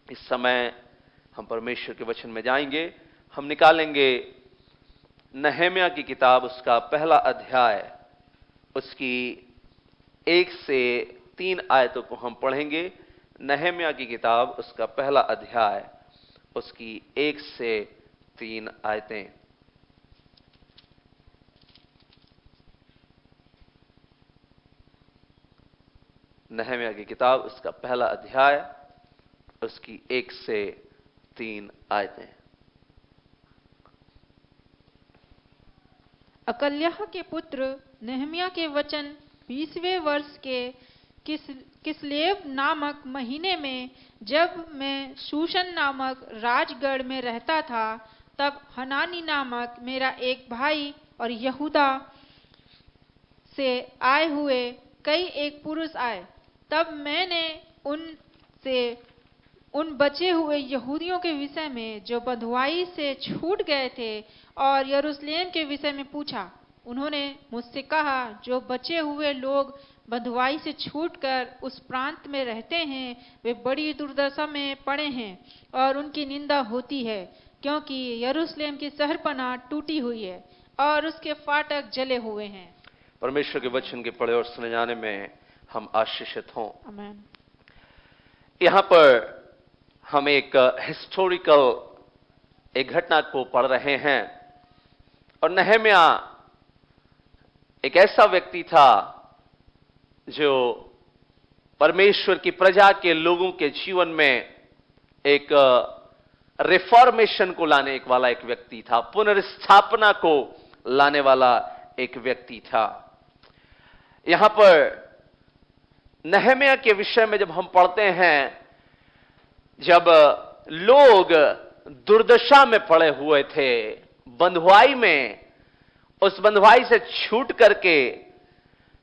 इस समय हम परमेश्वर के वचन में जाएंगे। हम निकालेंगे नहम्याह की किताब, उसका पहला अध्याय, उसकी 1 से 3 आयतों को हम पढ़ेंगे। नहम्याह की किताब, उसका पहला अध्याय, उसकी 1 से 3 आयतें। नहम्याह की किताब, उसका पहला अध्याय, उसकी 1 से 3 आयतें। अकल्याह के पुत्र नहम्याह के वचन 20वें वर्ष के किसलेव नामक महीने में, जब मैं शूशन नामक राजगढ़ में रहता था, तब हनानी नामक मेरा एक भाई और यहूदा से आए हुए कई एक पुरुष आए। तब मैंने उनसे उन बचे हुए यहूदियों के विषय में जो बंधुआई से छूट गए थे और यरूशलेम के विषय में पूछा। उन्होंने मुझसे कहा, जो बचे हुए लोग बंधुआई से छूटकर उस प्रांत में रहते हैं, वे बड़ी दुर्दशा में पड़े हैं और उनकी निंदा होती है, क्योंकि यरूशलेम की शहरपनाह टूटी हुई है और उसके फाटक जले हुए हैं। परमेश्वर के वचन के पढ़े और सुने जाने में हम आशीषित हों। आमीन। यहां पर हम एक हिस्टोरिकल एक घटना को पढ़ रहे हैं, और नहम्याह एक ऐसा व्यक्ति था जो परमेश्वर की प्रजा के लोगों के जीवन में एक रिफॉर्मेशन को लाने वाला एक व्यक्ति था, पुनर्स्थापना को लाने वाला एक व्यक्ति था। यहां पर नहम्याह के विषय में जब हम पढ़ते हैं, जब लोग दुर्दशा में पड़े हुए थे, बंधुआई में, उस बंधुआई से छूट करके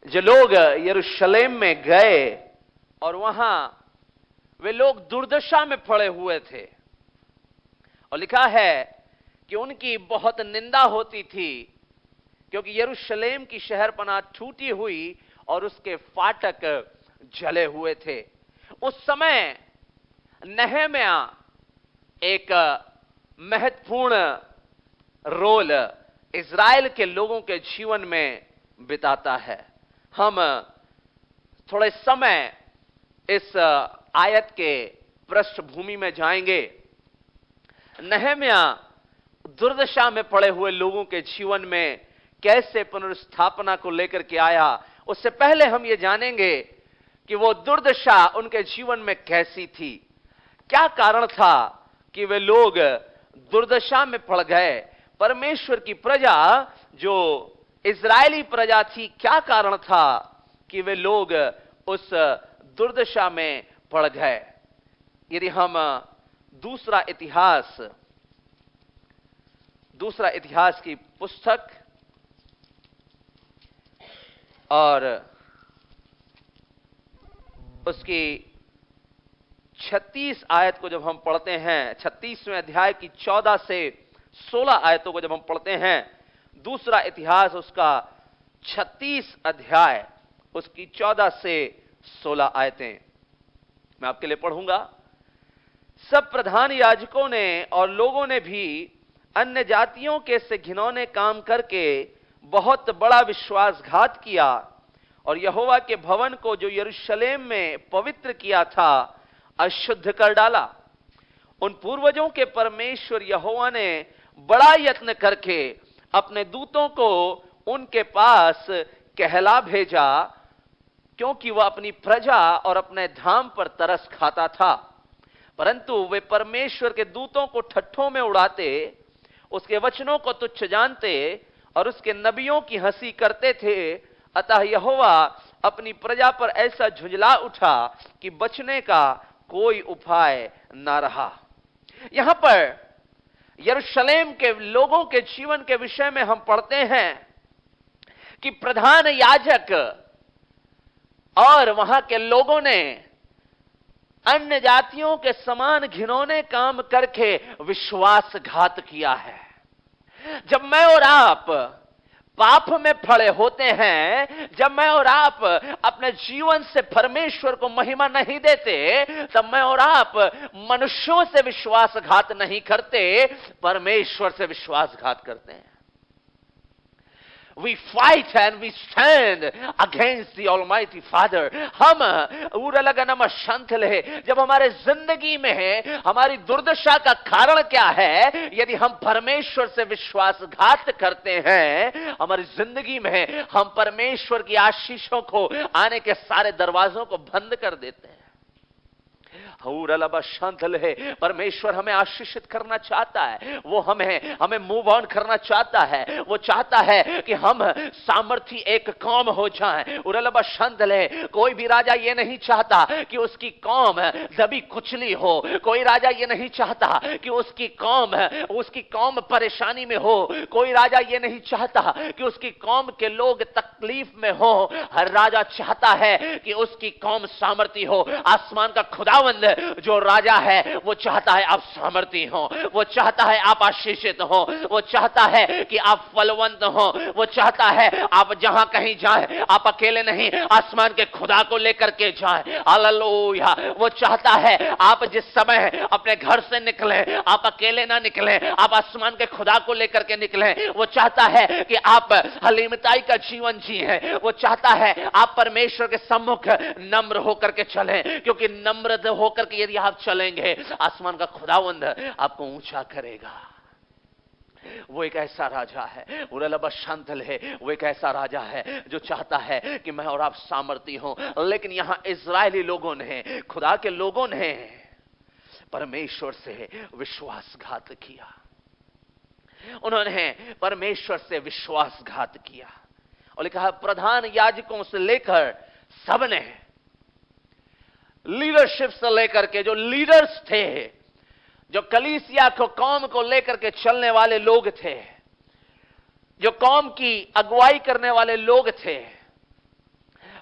जो लोग यरूशलेम में गए और वहां वे लोग दुर्दशा में पड़े हुए थे, और लिखा है कि उनकी बहुत निंदा होती थी, क्योंकि यरूशलेम की शहरपनाह टूटी हुई और उसके फाटक जले हुए थे। उस समय नहम्याह एक महत्वपूर्ण रोल इज़राइल के लोगों के जीवन में बिताता है। हम थोड़े समय इस आयत के पृष्ठभूमि में जाएंगे। नहम्याह दुर्दशा में पड़े हुए लोगों के जीवन में कैसे पुनर्स्थापना को लेकर के आया, उससे पहले हम ये जानेंगे कि वो दुर्दशा उनके जीवन में कैसी थी, क्या कारण था कि वे लोग दुर्दशा में पड़ गए। परमेश्वर की प्रजा जो इज़राइली प्रजा थी, क्या कारण था कि वे लोग उस दुर्दशा में पड़ गए। यदि हम दूसरा इतिहास की पुस्तक और उसकी 36 आयत को जब हम पढ़ते हैं, 36वें अध्याय की 14 से 16 आयतों को जब हम पढ़ते हैं, दूसरा इतिहास उसका 36 अध्याय, उसकी 14 से 16 आयतें मैं आपके लिए पढ़ूंगा। सब प्रधान याजकों ने और लोगों ने भी अन्य जातियों के से घिनौने काम करके बहुत बड़ा विश्वासघात किया और यहोवा के भवन को जो यरूशलेम में पवित्र किया था, अशुद्ध कर डाला। उन पूर्वजों के परमेश्वर यहोवा ने बड़ा यत्न करके अपने दूतों को उनके पास कहला भेजा, क्योंकि वह अपनी प्रजा और अपने धाम पर तरस खाता था। परंतु वे परमेश्वर के दूतों को ठट्ठों में उड़ाते, उसके वचनों को तुच्छ जानते और उसके नबियों की हंसी करते थे। अतः यहोवा अपनी प्रजा पर ऐसा झुंझला उठा कि बचने का कोई उपाय न रहा। यहां पर यरूशलेम के लोगों के जीवन के विषय में हम पढ़ते हैं कि प्रधान याजक और वहां के लोगों ने अन्य जातियों के समान घिनौने काम करके विश्वासघात किया है। जब मैं और आप पाप में पड़े होते हैं, जब मैं और आप अपने जीवन से परमेश्वर को महिमा नहीं देते, तब मैं और आप मनुष्यों से विश्वासघात नहीं करते, परमेश्वर से विश्वासघात करते हैं। We fight and we stand against the Almighty Father. हम उरलगनम शंथले, जब हमारे जिंदगी में हमारी दुर्दशा का कारण क्या है? यदि हम परमेश्वर से विश्वासघात करते हैं, हमारी जिंदगी में हम परमेश्वर की आशीषों को आने के सारे दरवाजों को बंद कर देते हैं। परमेश्वर हमें आशीषित करना चाहता है, वो हमें मूव ऑन करना चाहता है। वो चाहता है कि हम सामर्थी एक कौम हो जाएं। कोई भी राजा ये नहीं चाहता कि उसकी कौम दबी कुचली हो। कोई राजा ये नहीं चाहता कि उसकी कौम परेशानी में हो। कोई राजा ये नहीं चाहता कि उसकी कौम के लोग तकलीफ में हो। हर राजा चाहता है कि उसकी कौम सामर्थी हो। आसमान का खुदावंद जो राजा है, वो चाहता है आप सामर्थी हो, वो चाहता है आप आशीषित हो, वो चाहता है कि आप फलवंत हो, वो चाहता है आप जहां कहीं जाएं आप अकेले नहीं, आसमान के खुदा को लेकर के जाएं। हालेलुया। वो चाहता है आप जिस समय अपने घर से निकले, आप अकेले ना निकले, आप आसमान के खुदा को लेकर के निकले। वो चाहता है कि आप हलीमताई का जीवन जिए। वो चाहता है आप परमेश्वर के सम्मुख नम्र होकर के चलें, क्योंकि नम्र होकर के यदि आप चलेंगे, आसमान का खुदावंद आपको ऊंचा करेगा। वो एक ऐसा राजा है, शांतल है, वो एक ऐसा राजा है जो चाहता है कि मैं और आप सामर्थी हों। लेकिन यहां इजरायली लोगों ने, खुदा के लोगों ने परमेश्वर से विश्वासघात किया। उन्होंने परमेश्वर से विश्वासघात किया और लिखा प्रधान याजकों से लेकर सबने, लीडरशिप से लेकर के जो लीडर्स थे, जो कलीसिया को कौम को लेकर के चलने वाले लोग थे, जो कौम की अगुवाई करने वाले लोग थे,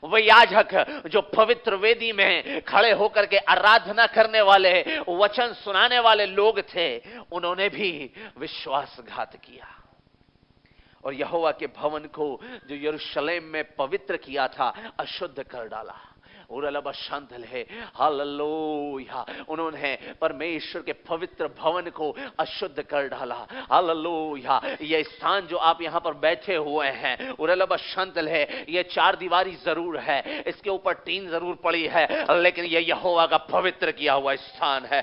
वो याजक जो पवित्र वेदी में खड़े होकर के आराधना करने वाले, वचन सुनाने वाले लोग थे, उन्होंने भी विश्वासघात किया और यहोवा के भवन को जो यरूशलेम में पवित्र किया था, अशुद्ध कर डाला। हालेलुया। उन्होंने परमेश्वर के पवित्र भवन को अशुद्ध कर डाला। हालेलुया। ये स्थान जो आप यहां पर बैठे हुए हैं, ये 4 दीवारी जरूर है, इसके ऊपर टीन जरूर पड़ी है, लेकिन ये यहोवा का पवित्र किया हुआ स्थान है।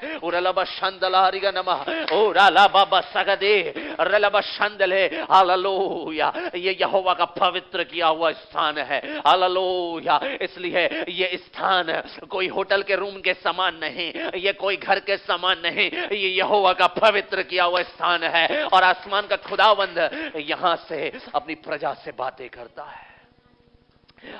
हालेलुया। ये यहोवा का पवित्र किया हुआ स्थान है। हालेलुया। इसलिए ये स्थान कोई होटल के रूम के समान नहीं, ये कोई घर के समान नहीं, ये यहोवा का पवित्र किया हुआ स्थान है। और आसमान का खुदावंद यहां से अपनी प्रजा से बातें करता है।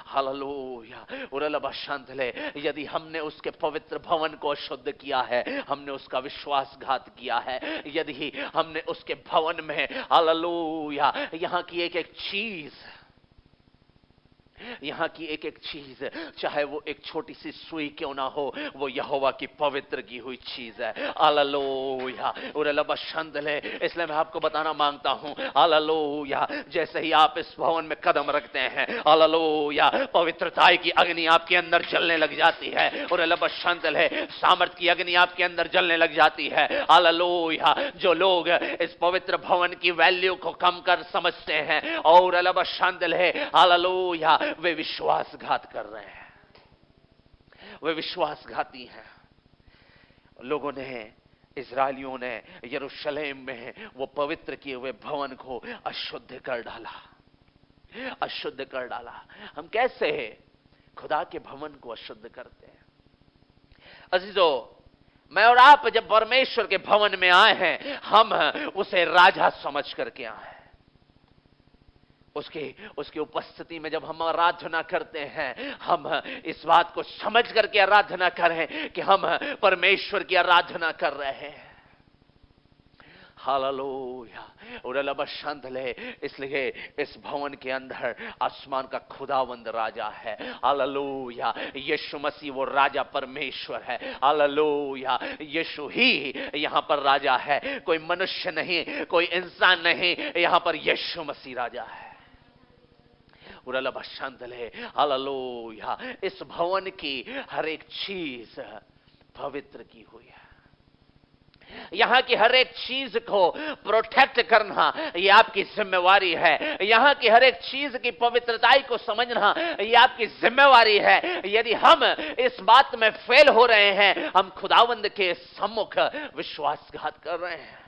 हालेलुया। शांतले, यदि हमने उसके पवित्र भवन को अशुद्ध किया है, हमने उसका विश्वासघात किया है, यदि हमने उसके भवन में, हालेलुया, यहां की एक एक चीज, यहां की एक एक चीज, चाहे वो एक छोटी सी सुई क्यों ना हो, वो यहोवा की पवित्र की हुई चीज है। हालेलुया। शांतले, इसलिए मैं आपको बताना मांगता हूं, हालेलुया, जैसे ही आप इस भवन में कदम रखते हैं, हालेलुया, पवित्रता की अग्नि आपके अंदर जलने लग जाती है। और शांतले, सामर्थ की अग्नि आपके अंदर जलने लग जाती है। हालेलुया। जो लोग इस पवित्र भवन की वैल्यू को कम कर समझते हैं, और शांतले, हालेलुया, वे विश्वासघात कर रहे हैं, वे विश्वासघाती हैं। लोगों ने, इजरायलियों ने यरूशलेम में वो पवित्र किए हुए भवन को अशुद्ध कर डाला, अशुद्ध कर डाला। हम कैसे खुदा के भवन को अशुद्ध करते हैं? अजीजों, मैं और आप जब परमेश्वर के भवन में आए हैं, हम उसे राजा समझ करके आए हैं। उसकी उपस्थिति में जब हम आराधना करते हैं, हम इस बात को समझ करके आराधना करें कि हम परमेश्वर की आराधना कर रहे हैं। हालेलुया। शांतले, इसलिए इस भवन के अंदर आसमान का खुदावंद राजा है। हालेलुया। यीशु मसीह वो राजा परमेश्वर है। हालेलुया। यीशु ही यहां पर राजा है, कोई मनुष्य नहीं, कोई इंसान नहीं, यहां पर यीशु मसीह राजा है। उरलबा शांतले हालेलुया। इस भवन की हर एक चीज पवित्र की हुई है। यहां की हर एक चीज को प्रोटेक्ट करना ये आपकी जिम्मेवारी है। यहां की हर एक चीज की पवित्रताई को समझना ये आपकी जिम्मेवारी है। यदि हम इस बात में फेल हो रहे हैं, हम खुदावंद के सम्मुख विश्वासघात कर रहे हैं।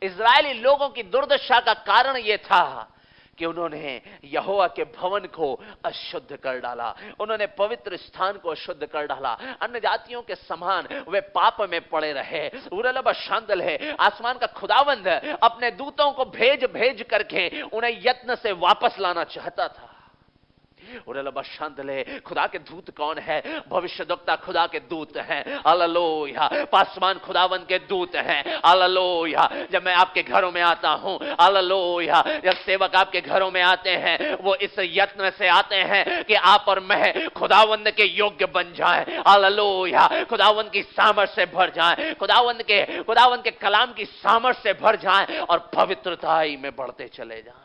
इजरायली लोगों की दुर्दशा का कारण यह था कि उन्होंने यहोवा के भवन को अशुद्ध कर डाला, उन्होंने पवित्र स्थान को अशुद्ध कर डाला। अन्य जातियों के समान वे पाप में पड़े रहे। उरलबा शांदल है, आसमान का खुदावंद अपने दूतों को भेज भेज करके उन्हें यत्न से वापस लाना चाहता था। उरलबा शांदले, खुदा के दूत कौन है? भविष्यद्वक्ता खुदा के दूत हैं। हालेलुया। पासवान खुदावंद के दूत हैं। हालेलुया। जब मैं आपके घरों में आता हूं, हालेलुया, जब सेवक आपके घरों में आते हैं, वो इस यत्न से आते हैं कि आप और मैं खुदावंद के योग्य बन जाएं। हालेलुया। खुदावंद की सामर्थ से भर जाएं, खुदावंद के कलाम की सामर्थ से भर जाएं और पवित्रताई में बढ़ते चले जाएं।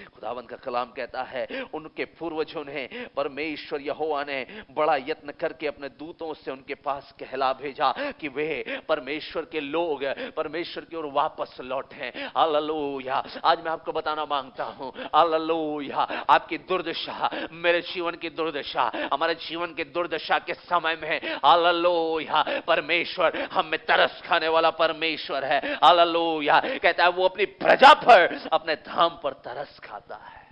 खुदावंद का कलाम कहता है, उनके पूर्वजों ने, परमेश्वर यहोवा ने बड़ा यत्न करके अपने दूतों से उनके पास कहला भेजा कि वे परमेश्वर के लोग परमेश्वर की ओर वापस लौटे। हालेलुया। आज मैं आपको बताना मांगता हूं, हालेलुया, आपकी दुर्दशा, मेरे जीवन की दुर्दशा, हमारे जीवन की दुर्दशा के समय में, हालेलुया, परमेश्वर हम में तरस खाने वाला परमेश्वर है। हालेलुया। कहता है वो अपनी प्रजा पर, अपने धाम पर तरस खाता है।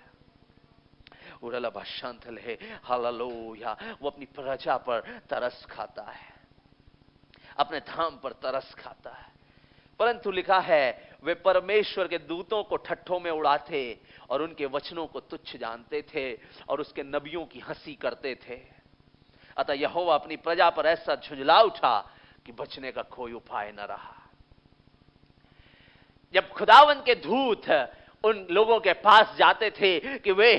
उरलबा शांतल है, हालेलुया, वो अपनी प्रजा पर तरस खाता है, अपने धाम पर तरस खाता है। परंतु लिखा है वे परमेश्वर के दूतों को ठट्ठों में उड़ाते और उनके वचनों को तुच्छ जानते थे और उसके नबियों की हंसी करते थे। अतः यहोवा अपनी प्रजा पर ऐसा झुंझला उठा कि बचने का कोई उपाय न रहा। जब खुदावंद के दूत उन लोगों के पास जाते थे कि वे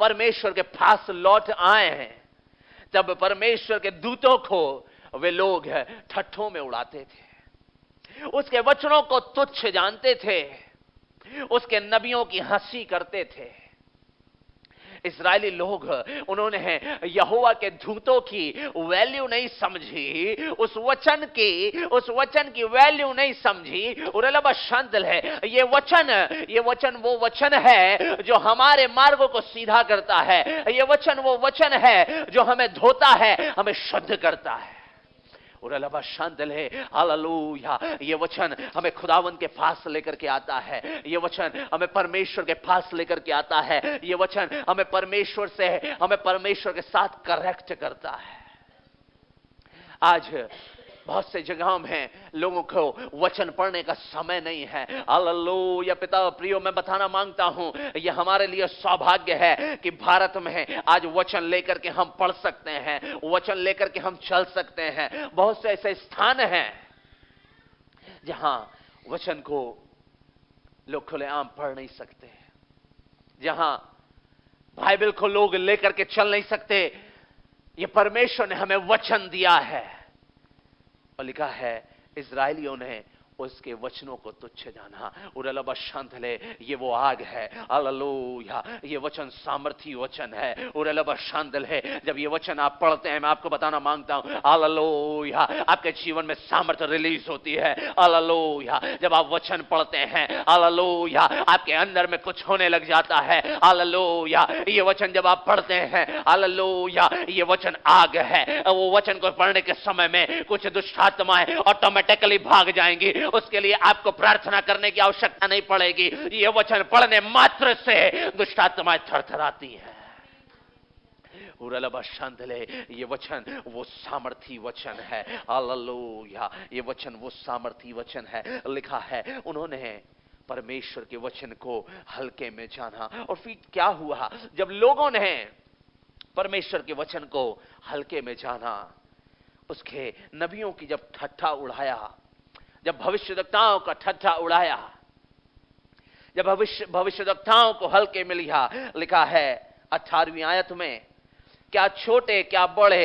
परमेश्वर के पास लौट आए हैं, तब परमेश्वर के दूतों को वे लोग ठट्ठों में उड़ाते थे, उसके वचनों को तुच्छ जानते थे, उसके नबियों की हंसी करते थे। इस्राएली लोग, उन्होंने यहोवा के दूतों की वैल्यू नहीं समझी, उस वचन की वैल्यू नहीं समझी। उरलबा शांतल है, ये वचन वो वचन है जो हमारे मार्गों को सीधा करता है। ये वचन वो वचन है जो हमें धोता है, हमें शुद्ध करता है। उरलबा शांतल है, हालेलुया। ये वचन हमें खुदावंद के पास लेकर के आता है, ये वचन हमें परमेश्वर के पास लेकर के आता है, ये वचन हमें परमेश्वर के साथ करेक्ट करता है। आज बहुत से जगहों में लोगों को वचन पढ़ने का समय नहीं है। हालेलुया। पिता प्रियो, मैं बताना मांगता हूं, यह हमारे लिए सौभाग्य है कि भारत में आज वचन लेकर के हम पढ़ सकते हैं, वचन लेकर के हम चल सकते हैं। बहुत से ऐसे स्थान हैं जहां वचन को लोग खुलेआम पढ़ नहीं सकते, जहां बाइबल को लोग लेकर के चल नहीं सकते। ये परमेश्वर ने हमें वचन दिया है, और लिखा है इजरायलियों ने उसके वचनों को तुच्छ जाना। उरलबा शांतले, ये वो आग है। हालेलुया। ये वचन सामर्थी वचन है। उरलबा शांतल है, जब ये वचन आप पढ़ते हैं, मैं आपको बताना मांगता हूं, हालेलुया, आपके जीवन में सामर्थ रिलीज होती है। हालेलुया। जब आप वचन पढ़ते हैं, हालेलुया, आपके अंदर में कुछ होने लग जाता है। हालेलुया। ये वचन जब आप पढ़ते हैं, हालेलुया, ये वचन आग है। वो वचन को पढ़ने के समय में कुछ दुष्ट आत्माएं ऑटोमेटिकली भाग जाएंगी। उसके लिए आपको प्रार्थना करने की आवश्यकता नहीं पड़ेगी। यह वचन पढ़ने मात्र से दुष्ट आत्माएं थरथराती हैं। उरलबा शांतले, ये वचन वो सामर्थी वचन है। हालेलुया। ये वचन वो सामर्थी वचन है। लिखा है उन्होंने परमेश्वर के वचन को हल्के में जाना। और फिर क्या हुआ? जब लोगों ने परमेश्वर के वचन को हल्के में जाना, उसके नबियों की जब ठट्ठा उड़ाया, जब भविष्यद्वक्ताओं का ठट्ठा उड़ाया, जब भविष्यद्वक्ताओं को हल्के में लिया, लिखा है 18वीं आयत में, क्या छोटे क्या बड़े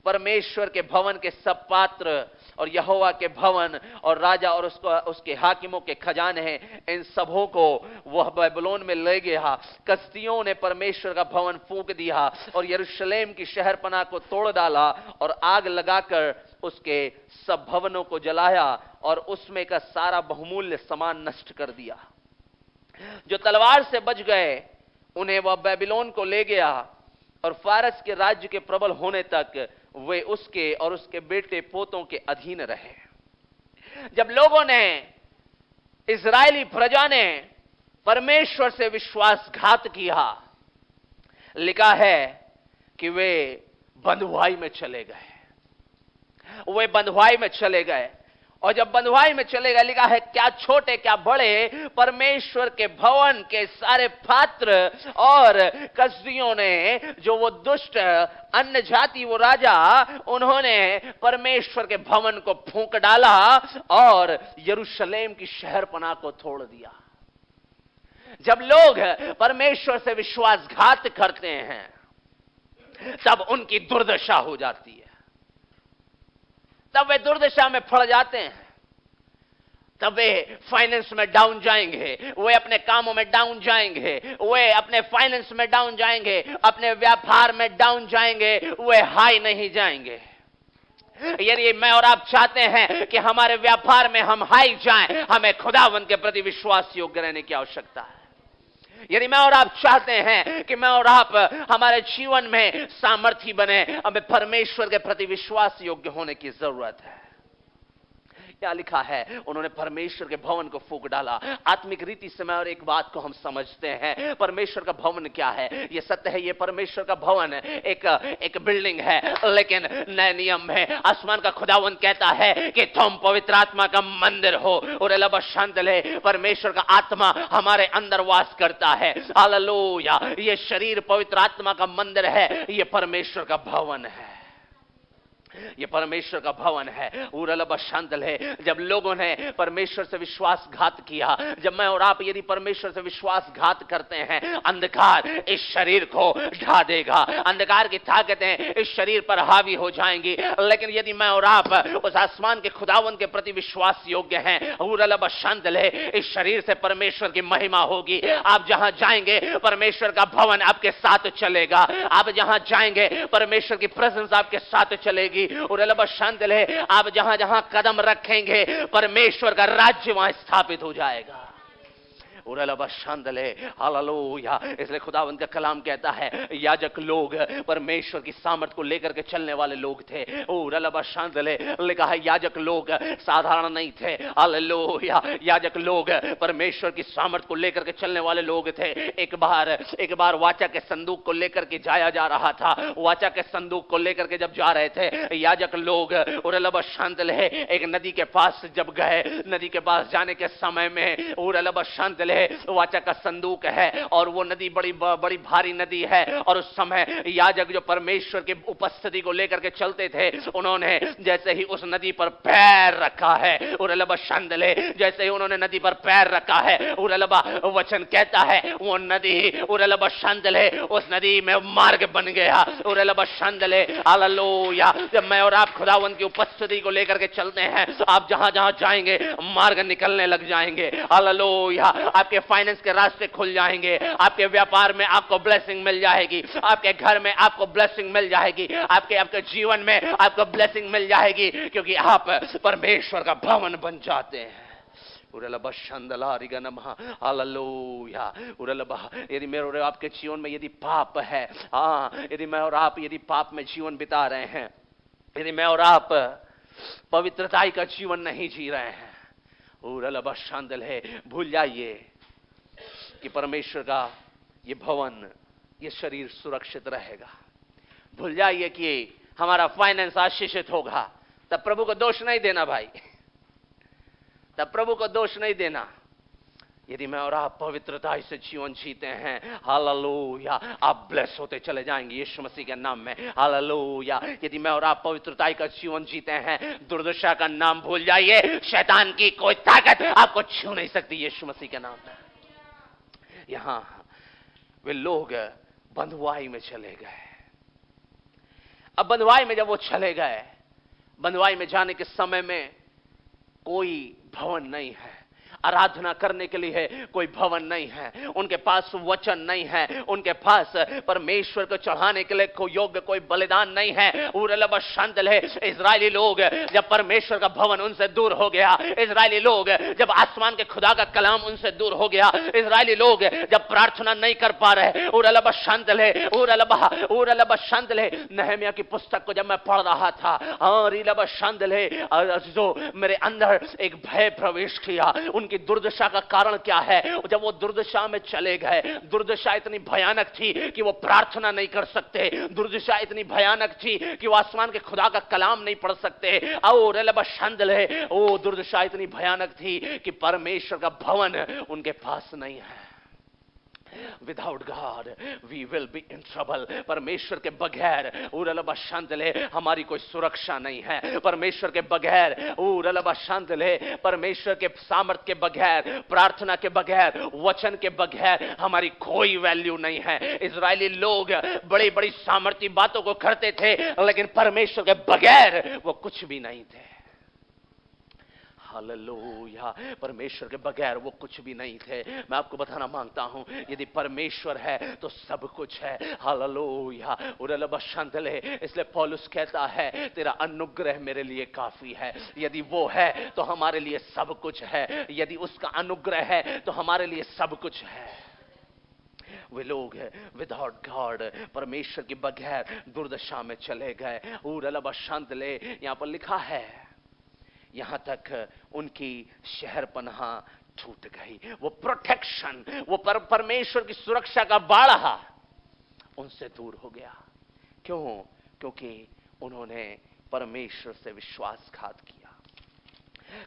परमेश्वर के भवन के सब पात्र और यहोवा के भवन और राजा और उसके हाकिमों के खजाने हैं, इन सबों को वह बेबीलोन में ले गया। कसदियों ने परमेश्वर का भवन फूंक दिया और यरूशलेम की शहरपनाह को तोड़ डाला और आग लगाकर उसके सब भवनों को जलाया और उसमें का सारा बहुमूल्य सामान नष्ट कर दिया। जो तलवार से बच गए उन्हें वह बेबीलोन को ले गया और फारस के राज्य के प्रबल होने तक वे उसके और उसके बेटे पोतों के अधीन रहे। जब लोगों ने, इजरायली प्रजा ने परमेश्वर से विश्वासघात किया, लिखा है कि वे बंधुआई में चले गए। वे बंधुआई में चले गए और जब बंधुआई में चले गए, लिखा है क्या छोटे क्या बड़े परमेश्वर के भवन के सारे पात्र और कसदियों ने, जो वो दुष्ट अन्य जाति वो राजा, उन्होंने परमेश्वर के भवन को फूंक डाला और यरूशलेम की शहरपनाह को तोड़ दिया। जब लोग परमेश्वर से विश्वासघात करते हैं तब उनकी दुर्दशा हो जाती है, तब वे दुर्दशा में पड़ जाते हैं, तब वे फाइनेंस में डाउन जाएंगे, वे अपने कामों में डाउन जाएंगे, वे अपने फाइनेंस में डाउन जाएंगे, अपने व्यापार में डाउन जाएंगे, वे हाई नहीं जाएंगे। यदि मैं और आप चाहते हैं कि हमारे व्यापार में हम हाई जाएं, हमें खुदावंद के प्रति विश्वास योग्य रहने की आवश्यकता है। यदि मैं और आप चाहते हैं कि मैं और आप हमारे जीवन में सामर्थी बने, हमें परमेश्वर के प्रति विश्वास योग्य होने की जरूरत है। क्या लिखा है? उन्होंने परमेश्वर के भवन को फूंक डाला। आत्मिक रीति से मैं और एक बात को हम समझते हैं, परमेश्वर का भवन क्या है? ये सत्य है, ये परमेश्वर का भवन एक बिल्डिंग है, लेकिन नए नियम में आसमान का खुदावंद कहता है कि तुम पवित्र आत्मा का मंदिर हो और लब शांत ले, परमेश्वर का आत्मा हमारे अंदर वास करता है। हालेलुया! ये शरीर पवित्र आत्मा का मंदिर है, ये परमेश्वर का भवन है, ये परमेश्वर का भवन है। उरलब शांतल है। जब लोगों ने परमेश्वर से विश्वासघात किया, जब मैं और आप यदि परमेश्वर से विश्वासघात करते हैं, अंधकार इस शरीर को ढा देगा, अंधकार की ताकतें इस शरीर पर हावी हो जाएंगी। लेकिन यदि मैं और आप उस आसमान के खुदावन के प्रति विश्वास योग्य हैं, उरलब शांतल है, इस शरीर से परमेश्वर की महिमा होगी। आप जहां जाएंगे परमेश्वर का भवन आपके साथ चलेगा, आप जहां जाएंगे परमेश्वर की प्रेजेंस आपके साथ चलेगी। और शांत ले, आप जहां जहां कदम रखेंगे परमेश्वर का राज्य वहां स्थापित हो जाएगा। हालेलुया! इसलिए खुदावंद का कलाम कहता है, याजक लोग परमेश्वर की सामर्थ को लेकर के चलने वाले लोग थे। शांत ले, लिखा है याजक लोग साधारण नहीं थे। हालेलुया! याजक लोग परमेश्वर की सामर्थ को लेकर के चलने वाले लोग थे। एक बार वाचा के संदूक को लेकर के जाया जा रहा था। वाचा के संदूक को लेकर के जब जा रहे थे याजक लोग, शांत ले, एक नदी के पास जब गए, नदी के पास जाने के समय में शांत ले, वाचा का संदूक है और वो नदी बड़ी भारी नदी है। और उस समय याजक जो परमेश्वर की उपस्थिति को लेकर के चलते थे, उन्होंने जैसे ही उस नदी पर पैर रखा है, उरलबा शांदले, जैसे ही उन्होंने नदी पर पैर रखा है, उरलबा वचन कहता है वो नदी, उरलबा शांदले, उस नदी में मार्ग बन गया। उरलबा शांदले, हालेलुया! जब मैं और आप खुदावंद की उपस्थिति को लेकर के चलते हैं, आप जहां जहां जाएंगे मार्ग निकलने लग जाएंगे। हालेलुया! आपके फाइनेंस के रास्ते खुल जाएंगे, आपके व्यापार में आपको ब्लेसिंग मिल जाएगी, आपके घर में आपको ब्लेसिंग मिल जाएगी, आपके जीवन में आपको ब्लेसिंग मिल जाएगी, क्योंकि आप परमेश्वर का भवन बन जाते हैं। यदि मेरे और आपके जीवन में यदि पाप है, यदि मैं और आप यदि पाप में जीवन बिता रहे हैं, यदि मैं और आप पवित्रता का जीवन नहीं जी रहे हैं, शांदल है, भूल जाइए कि परमेश्वर का ये भवन, ये शरीर सुरक्षित रहेगा। भूल जाइए कि हमारा फाइनेंस आशीषित होगा। तब प्रभु को दोष नहीं देना भाई, तब प्रभु को दोष नहीं देना। यदि मैं और आप पवित्रता से जीवन जीते हैं, हालेलुया, आप ब्लेस होते चले जाएंगे यीशु मसीह के नाम में। हालेलुया! यदि मैं और आप पवित्रता का जीवन जीते हैं, दुर्दशा का नाम भूल जाइए, शैतान की कोई ताकत आपको छू नहीं सकती यीशु मसीह के नाम में। यहां वे लोग बंधुआई में चले गए। अब बंधुआई में जब वो चले गए, बंधुआई में जाने के समय में कोई भवन नहीं है, आराधना करने के लिए कोई भवन नहीं है, उनके पास वचन नहीं है, उनके पास परमेश्वर को चढ़ाने के लिए कोई योग्य कोई बलिदान नहीं है। इजरायली लोग जब परमेश्वर का भवन उनसे दूर हो गया, इजरायली लोग जब आसमान के खुदा का कलाम उनसे दूर हो गया, इजरायली लोग जब प्रार्थना नहीं कर पा रहे, नहम्याह की पुस्तक को जब मैं पढ़ रहा था, जो मेरे अंदर एक भय प्रवेश किया। उनकी दुर्दशा का कारण क्या है? जब वो दुर्दशा में चले गए, दुर्दशा इतनी भयानक थी कि वो प्रार्थना नहीं कर सकते, दुर्दशा इतनी भयानक थी कि वो आसमान के खुदा का कलाम नहीं पढ़ सकते, और वो दुर्दशा इतनी भयानक थी कि परमेश्वर का भवन उनके पास नहीं है। Without God we will be in trouble। परमेश्वर के बगैर हमारी कोई सुरक्षा नहीं है। परमेश्वर के बगैर परमेश्वर के सामर्थ्य के बगैर, प्रार्थना के बगैर, वचन के बगैर हमारी कोई वैल्यू नहीं है। इजरायली लोग बड़ी बड़ी सामर्थ्य बातों को करते थे, लेकिन परमेश्वर के बगैर वो कुछ भी नहीं थे। हालेलुया, परमेश्वर के बगैर वो कुछ भी नहीं थे। मैं आपको बताना मांगता हूं, यदि परमेश्वर है तो सब कुछ है। हालेलुया, इसलिए पौलुस कहता है तेरा अनुग्रह मेरे लिए काफी है। यदि वो है तो हमारे लिए सब कुछ है, यदि उसका अनुग्रह है तो हमारे लिए सब कुछ है। वे लोग विदाउट गॉड, परमेश्वर के बगैर दुर्दशा में चले गए। यहां पर लिखा है, यहां तक उनकी शहर पनाह टूट गई। वो प्रोटेक्शन, वो परमेश्वर की सुरक्षा का बाड़ा उनसे दूर हो गया। क्यों? क्योंकि उन्होंने परमेश्वर से विश्वासघात किया।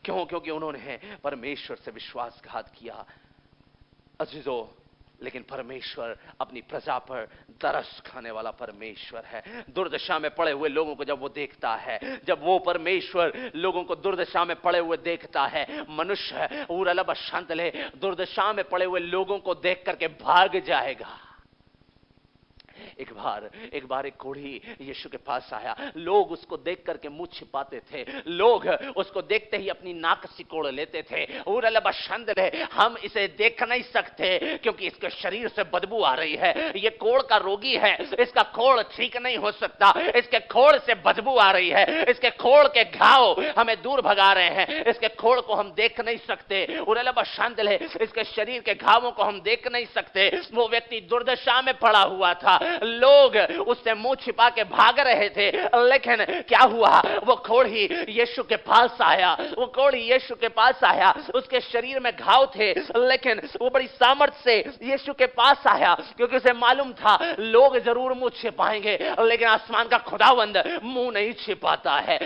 क्यों? क्योंकि उन्होंने परमेश्वर से विश्वासघात किया। अजीजों, लेकिन परमेश्वर अपनी प्रजा पर तरस खाने वाला परमेश्वर है। दुर्दशा में पड़े हुए लोगों को जब वो देखता है, जब वो परमेश्वर लोगों को दुर्दशा में पड़े हुए देखता है, मनुष्य दुर्दशा में पड़े हुए लोगों को देख करके भाग जाएगा। एक बार एक कोढ़ी यीशु के पास आया। लोग उसको देख करके मुंह छिपाते थे, लोग उसको देखते ही अपनी नाक सिकोड़ लेते थे। हम इसे देख नहीं सकते क्योंकि इसके शरीर से बदबू आ रही है, ये कोढ़ का रोगी है, इसका खोड़ ठीक नहीं हो सकता, इसके खोड़ से बदबू आ रही है, इसके खोड़ के घाव हमें दूर भगा रहे हैं, इसके खोड़ को हम देख नहीं सकते। इसके शरीर के घावों को हम देख नहीं सकते। वो व्यक्ति दुर्दशा में पड़ा हुआ था, लोग उससे मुंह छिपा के भाग रहे थे, लेकिन क्या हुआ? वो कोढ़ी यीशु के पास आया, वो कोढ़ी यीशु के पास आया। उसके शरीर में घाव थे, लेकिन वो बड़ी सामर्थ्य से यीशु के पास आया, क्योंकि उसे मालूम था लोग जरूर मुंह छिपाएंगे, लेकिन आसमान का खुदावंद मुंह नहीं छिपाता है।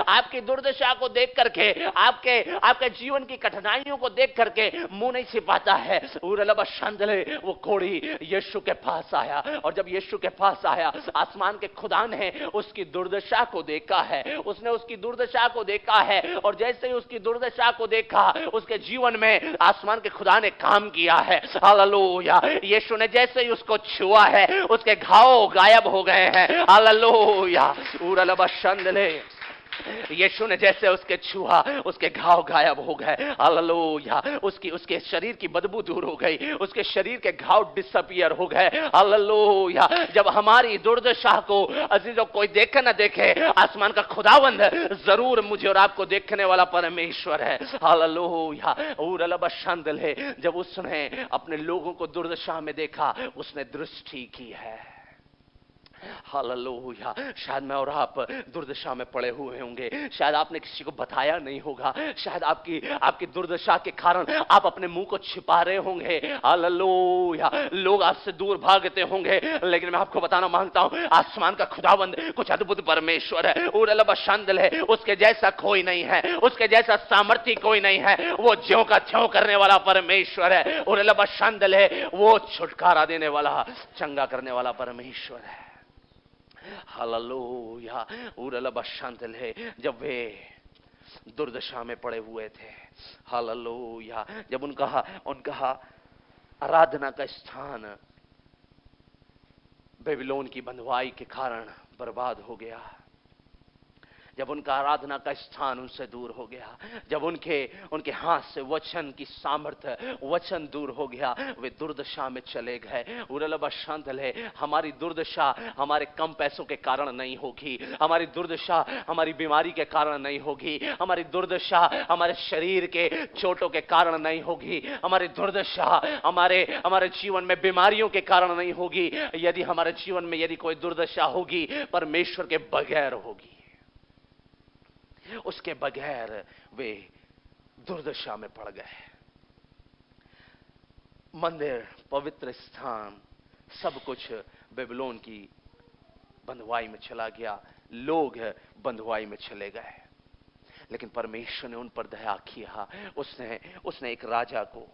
आपकी दुर्दशा को देख करके, आपके जीवन की कठिनाइयों को देख करके मुंह नहीं छिपाता है। वो कोढ़ी यीशु के पास आया, और जब यीशु के पास आया, आसमान के खुदा ने उसकी दुर्दशा को देखा है, उसने उसकी दुर्दशा को देखा है, और जैसे ही उसकी दुर्दशा को देखा, उसके जीवन में आसमान के खुदा ने काम किया है। हालेलुया, यीशु ने जैसे ही उसको छुआ है, उसके घाव गायब हो गए हैं। हालेलुया, यीशु ने जैसे उसके छुआ, उसके घाव गायब हो गए। हालेलुया, उसके शरीर की बदबू दूर हो गई, उसके शरीर के घाव डिसअपीयर हो गए। हालेलुया, जब हमारी दुर्दशा को अजीजों कोई देखे ना देखे, आसमान का खुदावंद जरूर मुझे और आपको देखने वाला परमेश्वर है। हालेलुया, जब उसने अपने लोगों को दुर्दशा में देखा, उसने दृष्टि की है। हालेलुया, शायद मैं और आप दुर्दशा में पड़े हुए होंगे, शायद आपने किसी को बताया नहीं होगा, शायद आपकी दुर्दशा के कारण आप अपने मुंह को छिपा रहे होंगे। हालेलुया, लोग आपसे दूर भागते होंगे, लेकिन मैं आपको बताना मांगता हूं, आसमान का खुदावंद कुछ अद्भुत परमेश्वर है। उसके जैसा कोई नहीं है, उसके जैसा सामर्थ्य कोई नहीं है। वो ज्यों का त्यों करने वाला परमेश्वर है। वो छुटकारा देने वाला, चंगा करने वाला परमेश्वर है। हालेलुया, जब वे दुर्दशा में पड़े हुए थे, हालेलुया, जब उनका आराधना का स्थान बेबीलोन की बंधुआई के कारण बर्बाद हो गया, जब उनका आराधना का स्थान उनसे दूर हो गया, जब उनके हाथ से वचन की सामर्थ्य, वचन दूर हो गया, वे दुर्दशा में चले गए। उरलबा शांतले, हमारी दुर्दशा हमारे कम पैसों के कारण नहीं होगी, हमारी दुर्दशा हमारी बीमारी के कारण नहीं होगी, हमारी दुर्दशा हमारे शरीर के चोटों के कारण नहीं होगी, हमारी दुर्दशा हमारे जीवन में बीमारियों के कारण नहीं होगी। यदि हमारे जीवन में यदि कोई दुर्दशा होगी, परमेश्वर के बगैर होगी। उसके बगैर वे दुर्दशा में पड़ गए। मंदिर, पवित्र स्थान, सब कुछ बेबीलोन की बंधुआई में चला गया, लोग बंधुआई में चले गए। लेकिन परमेश्वर ने उन पर दया किया। उसने एक राजा को,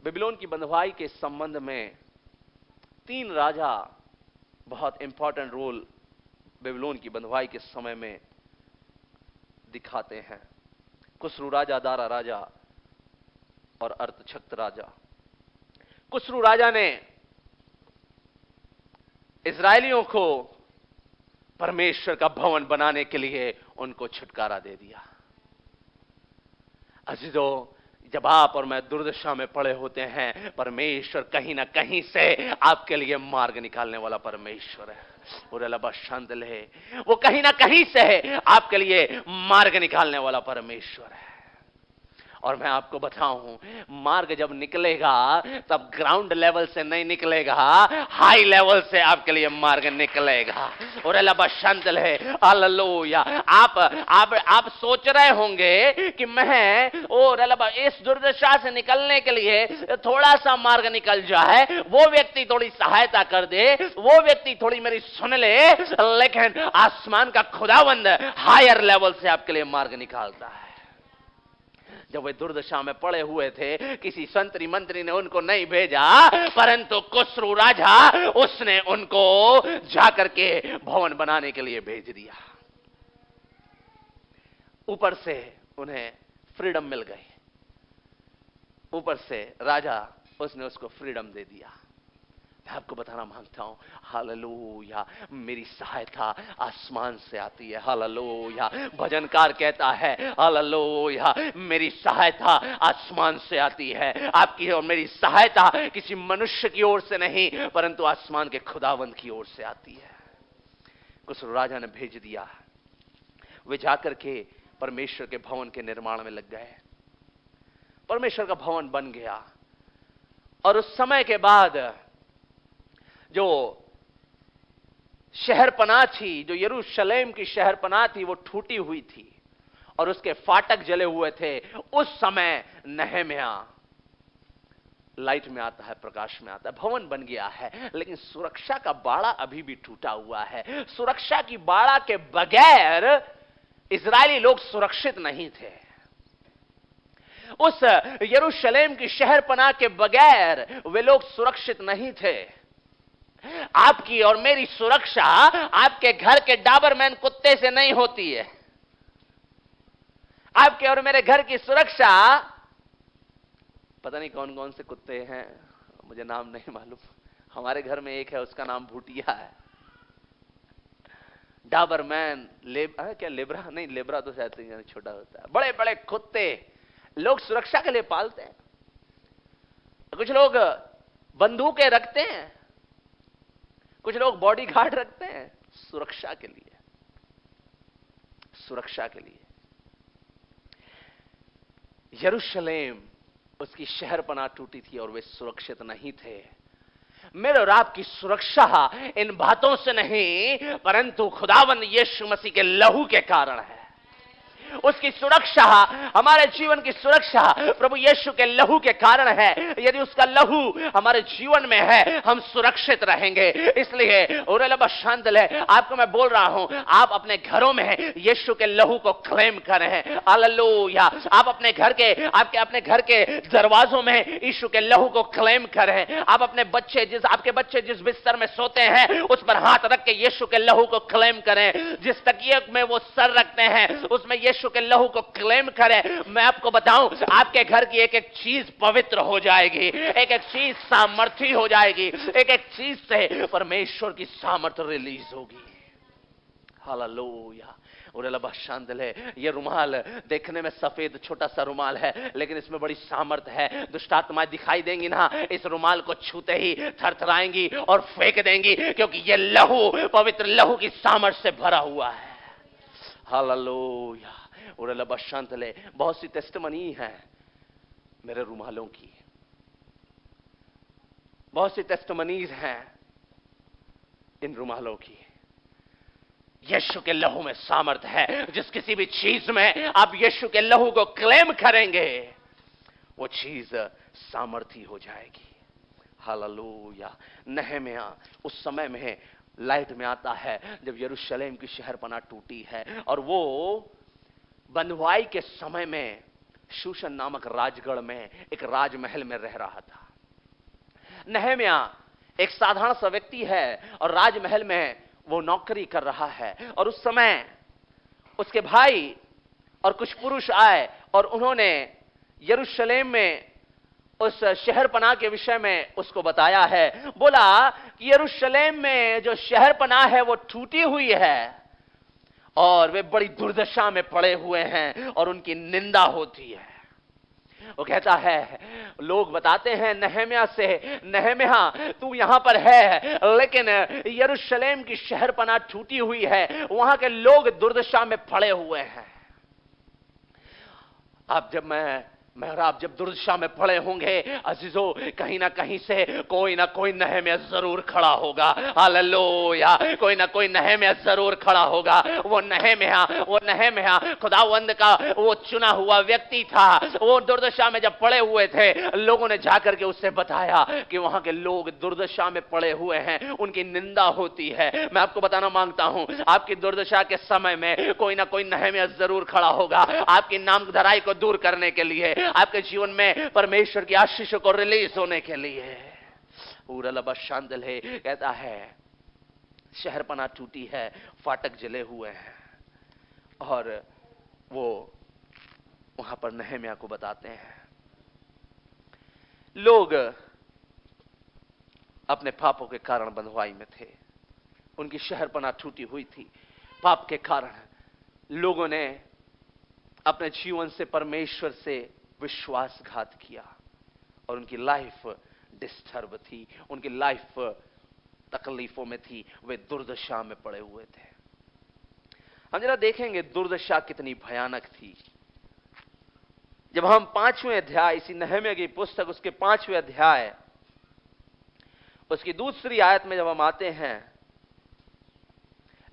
बेबीलोन की बंधुआई के संबंध में 3 राजा बहुत इंपॉर्टेंट रोल बेबीलोन की बंधुआई के समय में दिखाते हैं। कुस्रू राजा, दारा राजा और अर्थशक्त राजा। कुस्रू राजा ने इस्राएलियों को परमेश्वर का भवन बनाने के लिए उनको छुटकारा दे दिया। अजीजों, जब आप और मैं दुर्दशा में पड़े होते हैं, परमेश्वर कहीं ना कहीं से आपके लिए मार्ग निकालने वाला परमेश्वर है। वो कहीं ना कहीं से आपके लिए मार्ग निकालने वाला परमेश्वर है। और मैं आपको बताऊं, मार्ग जब निकलेगा तब ग्राउंड लेवल से नहीं निकलेगा, हाई लेवल से आपके लिए मार्ग निकलेगा। और अल्लाह शांत है, हालेलुया। आप सोच रहे होंगे कि मैं और अल्लाह इस दुर्दशा से निकलने के लिए थोड़ा सा मार्ग निकल जाए, वो व्यक्ति थोड़ी सहायता कर दे, वो व्यक्ति थोड़ी मेरी सुन ले, लेकिन आसमान का खुदावंद हायर लेवल से आपके लिए मार्ग निकालता है। जब वे दुर्दशा में पड़े हुए थे, किसी संतरी मंत्री ने उनको नहीं भेजा, परंतु कुस्रू राजा, उसने उनको जाकर के भवन बनाने के लिए भेज दिया। ऊपर से उन्हें फ्रीडम मिल गई, ऊपर से राजा उसने उसको फ्रीडम दे दिया। मैं आपको बताना मांगता हूं, हालेलुया, मेरी सहायता आसमान से आती है। हालेलुया, भजनकार कहता है, हालेलुया, मेरी सहायता आसमान से आती है। आपकी और मेरी सहायता किसी मनुष्य की ओर से नहीं, परंतु आसमान के खुदावंद की ओर से आती है। कुस्रू राजा ने भेज दिया। वे जाकर के परमेश्वर के भवन के निर्माण में लग गए। परमेश्वर का भवन बन गया। और उस समय के बाद जो शहरपनाह थी, जो यरूशलेम की शहरपनाह थी, वो टूटी हुई थी और उसके फाटक जले हुए थे। उस समय नहम्याह लाइट में आता है, प्रकाश में आता है, भवन बन गया है, लेकिन सुरक्षा का बाड़ा अभी भी टूटा हुआ है। सुरक्षा की बाड़ा के बगैर इजरायली लोग सुरक्षित नहीं थे। उस यरूशलेम की शहरपनाह के बगैर वे लोग सुरक्षित नहीं थे। आपकी और मेरी सुरक्षा आपके घर के डाबरमैन कुत्ते से नहीं होती है। आपके और मेरे घर की सुरक्षा, पता नहीं कौन कौन से कुत्ते हैं, मुझे नाम नहीं मालूम। हमारे घर में एक है, उसका नाम भूटिया है। डाबरमैन, क्या लेब्रा नहीं, लेब्रा तो शायद छोटा होता है। बड़े बड़े कुत्ते लोग सुरक्षा के लिए पालते हैं। कुछ लोग बंदूकें रखते हैं, कुछ लोग बॉडीगार्ड रखते हैं, सुरक्षा के लिए, सुरक्षा के लिए। यरूशलेम, उसकी शहरपनाह टूटी थी और वे सुरक्षित नहीं थे। मेरे और आपकी सुरक्षा इन बातों से नहीं, परंतु खुदावंद यीशु मसीह के लहू के कारण है। उसकी सुरक्षा, हमारे जीवन की सुरक्षा प्रभु यीशु के लहू के कारण है। यदि उसका लहू हमारे जीवन में है, हम सुरक्षित रहेंगे। इसलिए शांत है, आपको मैं बोल रहा हूं, आप अपने घरों में यीशु के लहू को क्लेम करें। हालेलुया, आप अपने घर के, अपने घर के दरवाजों में यीशु के लहू को क्लेम करें। आप अपने बच्चे, आपके बच्चे जिस बिस्तर में सोते हैं, उस पर हाथ रख के यीशु के लहू को क्लेम करें। जिस तकिए में वो सर रखते हैं, उसमें यीशु यीशु के लहू को क्लेम करें, मैं आपको बताऊं आपके घर की एक एक चीज पवित्र हो जाएगी, एक एक चीज सामर्थी हो जाएगी, एक एक चीज से परमेश्वर की सामर्थ रिलीज होगी। हालेलुया। ये रुमाल देखने में सफेद छोटा सा रुमाल है, लेकिन इसमें बड़ी सामर्थ है। दुष्ट आत्माएं दिखाई देंगी ना, इस रुमाल को छूते ही थरथराएंगी और फेंक देंगी, क्योंकि ये लहू पवित्र लहू की सामर्थ से भरा हुआ है। हालेलुया। बहुत सी टेस्टिमनी है मेरे रुमालों की, बहुत सी टेस्टिमनीज हैं इन रुमालों की। यीशु के लहू में सामर्थ है। जिस किसी भी चीज में आप यीशु के लहू को क्लेम करेंगे, वो चीज सामर्थी हो जाएगी। हालेलुया। नहम्याह उस समय में लाइट में आता है जब यरूशलेम की शहरपनाह टूटी है, और वो बंधुआई के समय में शूशन नामक राजगढ़ में एक राजमहल में रह रहा था। नहम्याह एक साधारण सा व्यक्ति है और राजमहल में वो नौकरी कर रहा है, और उस समय उसके भाई और कुछ पुरुष आए और उन्होंने यरूशलेम में उस शहरपनाह के विषय में उसको बताया है। बोला कि यरूशलेम में जो शहरपनाह है वो टूटी हुई है और वे बड़ी दुर्दशा में पड़े हुए हैं और उनकी निंदा होती है। वो कहता है, लोग बताते हैं नहम्याह से, नहम्याह तू यहां पर है, लेकिन यरूशलेम की शहरपनाह टूटी हुई है, वहां के लोग दुर्दशा में पड़े हुए हैं। अब जब मैं और आप जब दुर्दशा में पड़े होंगे अजीजों, कहीं ना कहीं से कोई ना कोई नहम्याह जरूर खड़ा होगा। हालेलुया। कोई ना कोई नहम्याह जरूर खड़ा होगा। वो नहम्याह खुदावंद का वो चुना हुआ व्यक्ति था। वो दुर्दशा में जब पड़े हुए थे, लोगों ने जाकर के उससे बताया कि वहां के लोग दुर्दशा में पड़े हुए हैं, उनकी निंदा होती है। मैं आपको बताना मांगता हूं, आपकी दुर्दशा के समय में कोई ना कोई नहम्याह जरूर खड़ा होगा आपकी नामधराई को दूर करने के लिए, आपके जीवन में परमेश्वर की आशीषों को रिलीज होने के लिए। कहता है शहरपनाह टूटी है, फाटक जले हुए हैं, और वो वहां पर नहम्याह को बताते हैं। लोग अपने पापों के कारण बंधुआई में थे, उनकी शहरपनाह टूटी हुई थी। पाप के कारण लोगों ने अपने जीवन से परमेश्वर से विश्वासघात किया और उनकी लाइफ डिस्टर्ब थी, उनकी लाइफ तकलीफों में थी, वे दुर्दशा में पड़े हुए थे। हम जरा देखेंगे दुर्दशा कितनी भयानक थी। जब हम 5वें अध्याय, इसी नहम्याह की पुस्तक उसके 5वें अध्याय उसकी दूसरी आयत में जब हम आते हैं,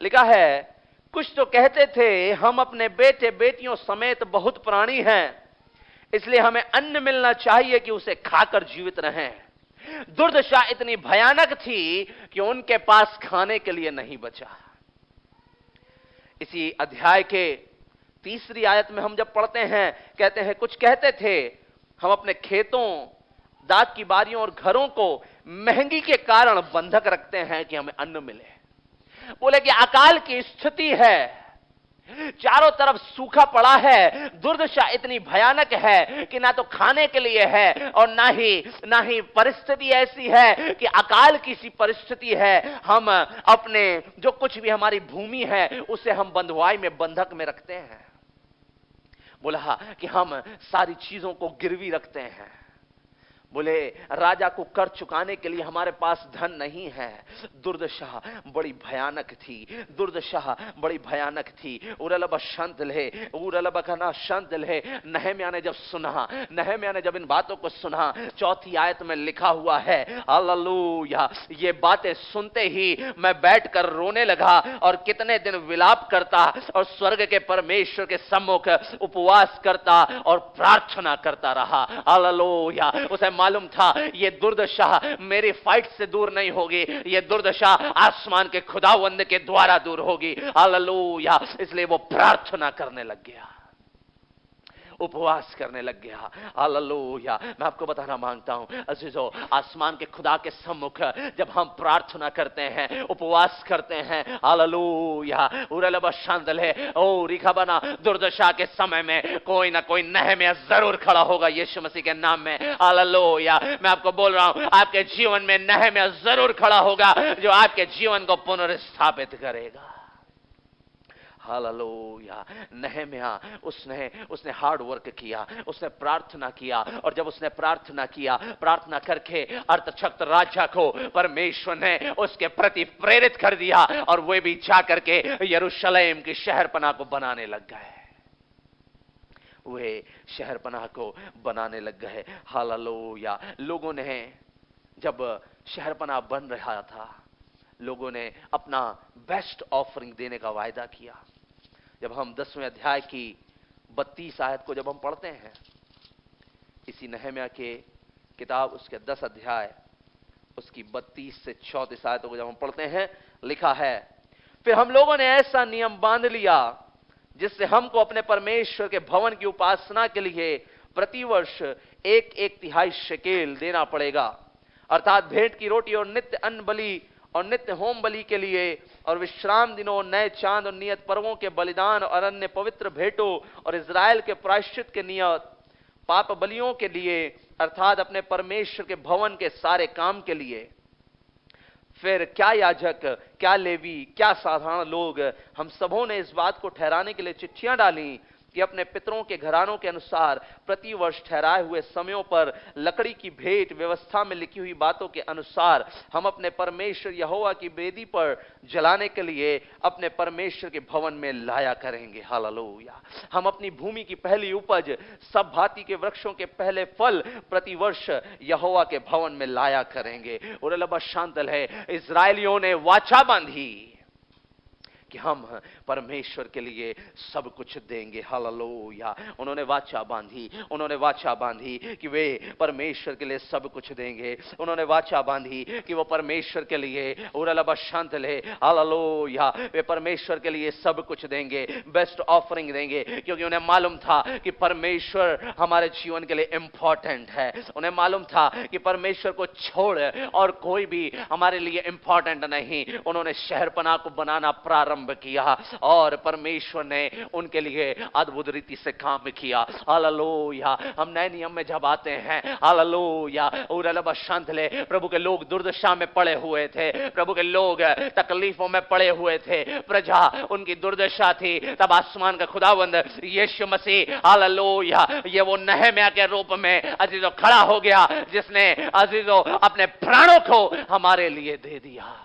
लिखा है, कुछ तो कहते थे हम अपने बेटे बेटियों समेत बहुत प्राणी हैं, इसलिए हमें अन्न मिलना चाहिए कि उसे खाकर जीवित रहें। दुर्दशा इतनी भयानक थी कि उनके पास खाने के लिए नहीं बचा। इसी अध्याय के तीसरी आयत में हम जब पढ़ते हैं, कहते हैं कुछ कहते थे हम अपने खेतों, दाख की बारियों और घरों को महंगी के कारण बंधक रखते हैं कि हमें अन्न मिले। बोले कि अकाल की स्थिति है, चारों तरफ सूखा पड़ा है, दुर्दशा इतनी भयानक है कि ना तो खाने के लिए है और ना ही परिस्थिति ऐसी है कि अकाल की सी परिस्थिति है। हम अपने जो कुछ भी हमारी भूमि है उसे हम बंधुआई में, बंधक में रखते हैं। बोला कि हम सारी चीजों को गिरवी रखते हैं। बोले राजा को कर चुकाने के लिए हमारे पास धन नहीं है। दुर्दशा बड़ी भयानक थी, दुर्दशा बड़ी भयानक थी। नहम्याह ने जब सुना, नहम्याह ने जब इन बातों को सुना, चौथी आयत में लिखा हुआ है, हालेलुया, ये बातें सुनते ही मैं बैठकर रोने लगा और कितने दिन विलाप करता और स्वर्ग के परमेश्वर के सम्मुख उपवास करता और प्रार्थना करता रहा। हालेलुया। उसे मालूम था ये दुर्दशा मेरी फाइट से दूर नहीं होगी, ये दुर्दशा आसमान के खुदावंद के द्वारा दूर होगी। हालेलुया। इसलिए वो प्रार्थना करने लग गया। उपवास करने लग गया। हालेलुया। मैं आपको बताना मांगता हूं अजीजों, आसमान के खुदा के सम्मुख जब हम प्रार्थना करते हैं, उपवास करते हैं, हालेलुया, उरलबा शांदले ओ रिखबना, दुर्दशा के समय में कोई ना कोई नहम्याह जरूर खड़ा होगा यीशु मसीह के नाम में। हालेलुया। मैं आपको बोल रहा हूं, आपके जीवन में नहम्याह जरूर खड़ा होगा जो आपके जीवन को पुनर्स्थापित करेगा। हालेलुया। नहम्याह उसने हार्ड वर्क किया, उसने प्रार्थना किया, और जब उसने प्रार्थना किया, प्रार्थना करके अर्थशक्त राजा को परमेश्वर ने उसके प्रति प्रेरित कर दिया, और वे भी जा करके यरूशलेम की शहरपनाह को बनाने लग गए। वे शहरपनाह को बनाने लग गए। हालेलुया। लोगों ने जब शहरपनाह बन रहा था, लोगों ने अपना बेस्ट ऑफरिंग देने का वायदा किया। जब हम 10वें अध्याय की 32 आयत को जब हम पढ़ते हैं, इसी नहम्याह के किताब उसके 10 अध्याय उसकी 32 से 34 आयतों को जब हम पढ़ते हैं, लिखा है, फिर हम लोगों ने ऐसा नियम बांध लिया जिससे हमको अपने परमेश्वर के भवन की उपासना के लिए प्रतिवर्ष 1 तिहाई शेकेल देना पड़ेगा, अर्थात भेंट की रोटी और नित्य अन्न बलि और नित्य होम बलि के लिए, और विश्राम दिनों, नए चांद और नियत पर्वों के बलिदान और अन्य पवित्र भेंटों, और इजराइल के प्रायश्चित के नियत पाप बलियों के लिए, अर्थात अपने परमेश्वर के भवन के सारे काम के लिए। फिर क्या याजक, क्या लेवी, क्या साधारण लोग, हम सबों ने इस बात को ठहराने के लिए चिट्ठियां डाली कि अपने पितरों के घरानों के अनुसार प्रतिवर्ष ठहराए हुए समयों पर लकड़ी की भेंट व्यवस्था में लिखी हुई बातों के अनुसार हम अपने परमेश्वर यहोवा की वेदी पर जलाने के लिए अपने परमेश्वर के भवन में लाया करेंगे। हालेलुया। हम अपनी भूमि की पहली उपज, सब भांति के वृक्षों के पहले फल प्रतिवर्ष यहोवा के भवन में लाया करेंगे। और लबा शांतल है, इजरायलियों ने वाचा बांधी कि हम परमेश्वर के लिए सब कुछ देंगे। हालेलुया। उन्होंने वाचा बांधी कि वे परमेश्वर के लिए सब कुछ देंगे। उन्होंने वाचा बांधी कि वो परमेश्वर के लिए उरलबा शांतले, हालेलुया, वे परमेश्वर के लिए सब कुछ देंगे, बेस्ट ऑफरिंग देंगे, क्योंकि उन्हें मालूम था कि परमेश्वर हमारे जीवन के लिए इंपॉर्टेंट है। उन्हें मालूम था कि परमेश्वर को छोड़ और कोई भी हमारे लिए इंपॉर्टेंट नहीं। उन्होंने शहरपनाह को बनाना प्रारंभ किया, और परमेश्वर ने उनके लिए अद्भुत रीति से काम किया। हालेलुया। हम नए नियम में जब आते हैं, हालेलुया, उरलबा शांतले, प्रभु के लोग दुर्दशा में पड़े हुए थे, प्रभु के लोग तकलीफों में पड़े हुए थे, प्रजा उनकी दुर्दशा थी। तब आसमान का खुदावंद यीशु मसीह, हालेलुया, ये वो नहम्याह के रूप में अजीजों खड़ा हो गया, जिसने अजीजों अपने प्राणों को हमारे लिए दे दिया।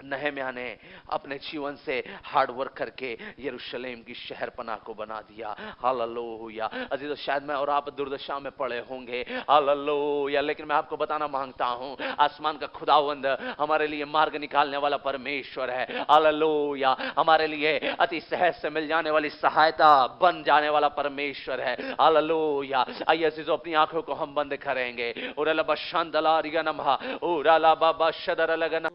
नहम्याह ने अपने जीवन से हार्ड वर्क करके यरूशलेम की शहरपनाह को बना दिया। हालेलुया। अजीजों, शायद मैं और आप दुर्दशा में पड़े होंगे, हालेलुया, लेकिन मैं आपको बताना मांगता हूं, आसमान का खुदावंद हमारे लिए मार्ग निकालने वाला परमेश्वर है। हालेलुया। हमारे लिए अति सहज से मिल जाने वाली सहायता बन जाने वाला परमेश्वर है। हालेलुया। आइए अजीजों, अपनी आंखों को हम बंद करेंगे। उरलबा शांदला रिगनमहा, उरला बाबा शदर लगन।